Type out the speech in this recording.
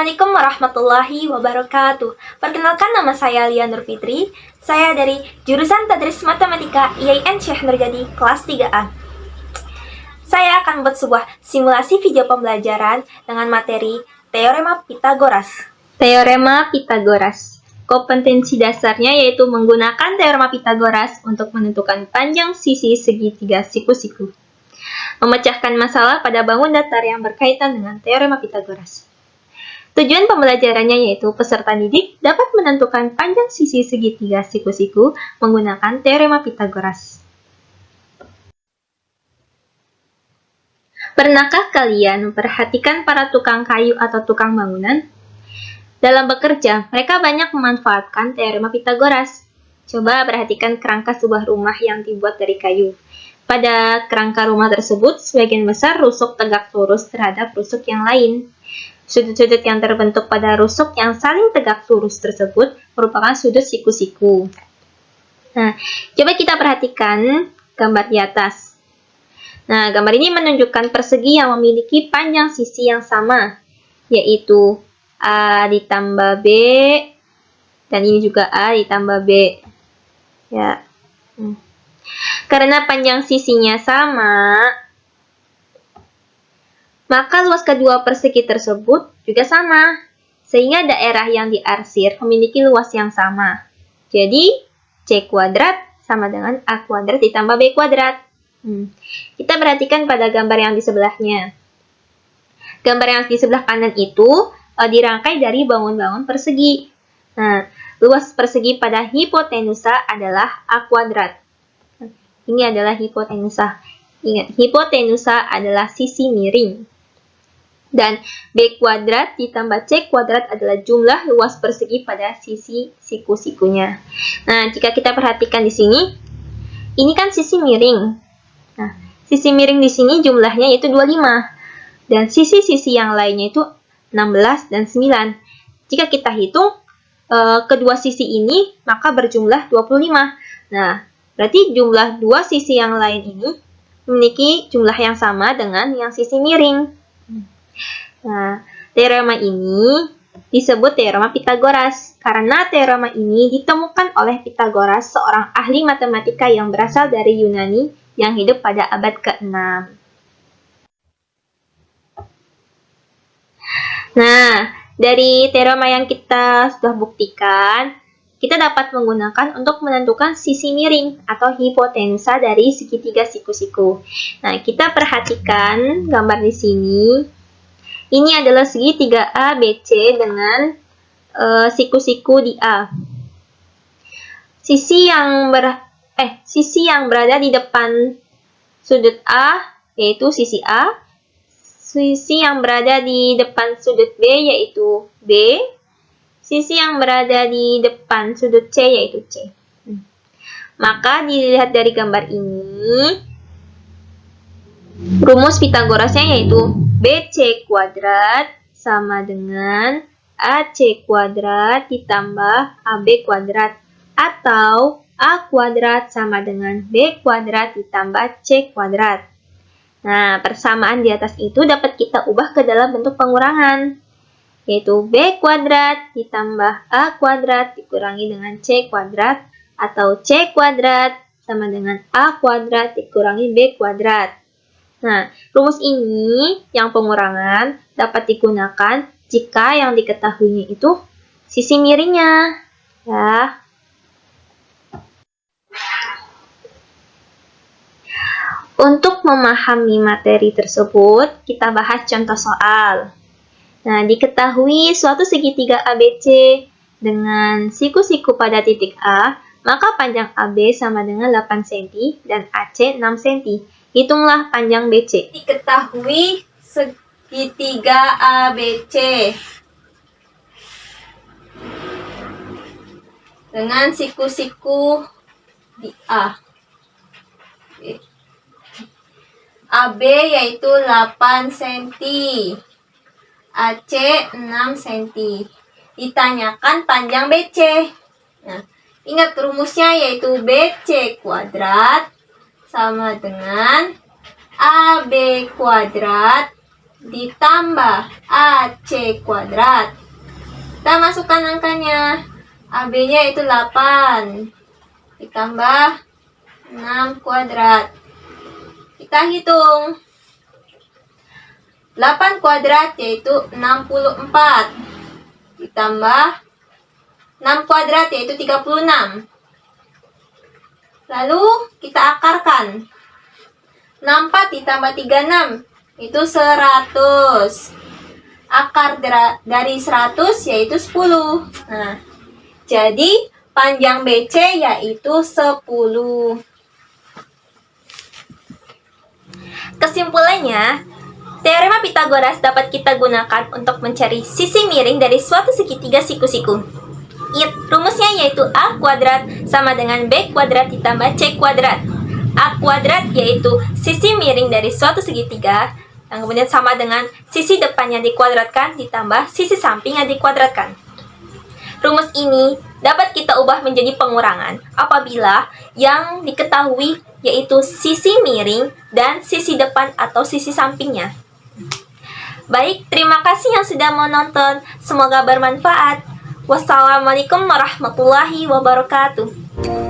Assalamualaikum warahmatullahi wabarakatuh. Perkenalkan, nama saya Lia Nur Fitri. Saya dari jurusan Tadris Matematika IAIN Syekh Nurjadi kelas 3A. Saya akan membuat sebuah simulasi video pembelajaran dengan materi Teorema Pitagoras. Teorema Pitagoras. Kompetensi dasarnya yaitu menggunakan Teorema Pitagoras untuk menentukan panjang sisi segitiga siku-siku. Memecahkan masalah pada bangun datar yang berkaitan dengan Teorema Pitagoras. Tujuan pembelajarannya yaitu peserta didik dapat menentukan panjang sisi segitiga siku-siku menggunakan Teorema Pitagoras. Pernahkah kalian memperhatikan para tukang kayu atau tukang bangunan? Dalam bekerja, mereka banyak memanfaatkan Teorema Pitagoras. Coba perhatikan kerangka sebuah rumah yang dibuat dari kayu. Pada kerangka rumah tersebut, sebagian besar rusuk tegak lurus terhadap rusuk yang lain. Sudut-sudut yang terbentuk pada rusuk yang saling tegak lurus tersebut merupakan sudut siku-siku. Nah, coba kita perhatikan gambar di atas. Nah, gambar ini menunjukkan persegi yang memiliki panjang sisi yang sama, yaitu A ditambah B, dan ini juga A ditambah B. Ya. Karena panjang sisinya sama, maka luas kedua persegi tersebut juga sama, sehingga daerah yang diarsir memiliki luas yang sama. Jadi, C kuadrat sama dengan A kuadrat ditambah B kuadrat. Kita perhatikan pada gambar yang di sebelahnya. Gambar yang di sebelah kanan itu dirangkai dari bangun-bangun persegi. Nah, luas persegi pada hipotenusa adalah A kuadrat. Ini adalah hipotenusa. Ingat, hipotenusa adalah sisi miring. Dan B kuadrat ditambah C kuadrat adalah jumlah luas persegi pada sisi siku-sikunya. Nah, jika kita perhatikan di sini, ini kan sisi miring. Nah, sisi miring di sini jumlahnya itu 25. Dan sisi-sisi yang lainnya itu 16 dan 9. Jika kita hitung kedua sisi ini, maka berjumlah 25. Nah, berarti jumlah dua sisi yang lain ini memiliki jumlah yang sama dengan yang sisi miring. Nah, teorema ini disebut Teorema Pitagoras karena teorema ini ditemukan oleh Pitagoras, seorang ahli matematika yang berasal dari Yunani yang hidup pada abad ke-6. Nah, dari teorema yang kita sudah buktikan, kita dapat menggunakan untuk menentukan sisi miring atau hipotenusa dari segitiga siku-siku. Nah, kita perhatikan gambar di sini. Ini adalah segitiga ABC dengan siku-siku di A. Sisi yang berada di depan sudut A yaitu sisi A. Sisi yang berada di depan sudut B yaitu B. Sisi yang berada di depan sudut C yaitu C. Maka dilihat dari gambar ini, rumus Pitagorasnya yaitu BC kuadrat sama dengan AC kuadrat ditambah AB kuadrat, atau A kuadrat sama dengan B kuadrat ditambah C kuadrat. Nah, persamaan di atas itu dapat kita ubah ke dalam bentuk pengurangan, yaitu B kuadrat ditambah A kuadrat dikurangi dengan C kuadrat, atau C kuadrat sama dengan A kuadrat dikurangi B kuadrat. Nah, rumus ini yang pengurangan dapat digunakan jika yang diketahuinya itu sisi miringnya. Ya. Untuk memahami materi tersebut, kita bahas contoh soal. Nah, diketahui suatu segitiga ABC dengan siku-siku pada titik A, maka panjang AB sama dengan 8 cm dan AC 6 cm. Hitunglah panjang BC. Diketahui segitiga ABC dengan siku-siku di A. AB yaitu 8 cm, AC 6 cm. Ditanyakan panjang BC. Nah, ingat rumusnya yaitu BC kuadrat sama dengan AB kuadrat ditambah AC kuadrat. Kita masukkan angkanya. AB-nya itu 8 ditambah 6 kuadrat. Kita hitung. 8 kuadrat yaitu 64 ditambah 6 kuadrat yaitu 36. Lalu kita akarkan. 64 ditambah 36 itu 100. Akar dari 100 yaitu 10. Nah, jadi panjang BC yaitu 10. Kesimpulannya, teorema Pitagoras dapat kita gunakan untuk mencari sisi miring dari suatu segitiga siku-siku. Rumusnya yaitu A kuadrat sama dengan B kuadrat ditambah C kuadrat. A kuadrat yaitu sisi miring dari suatu segitiga, yang kemudian sama dengan sisi depannya dikuadratkan ditambah sisi sampingnya dikuadratkan. Rumus ini dapat kita ubah menjadi pengurangan apabila yang diketahui yaitu sisi miring dan sisi depan atau sisi sampingnya. Baik, terima kasih yang sudah menonton. Semoga bermanfaat. Wassalamualaikum warahmatullahi wabarakatuh.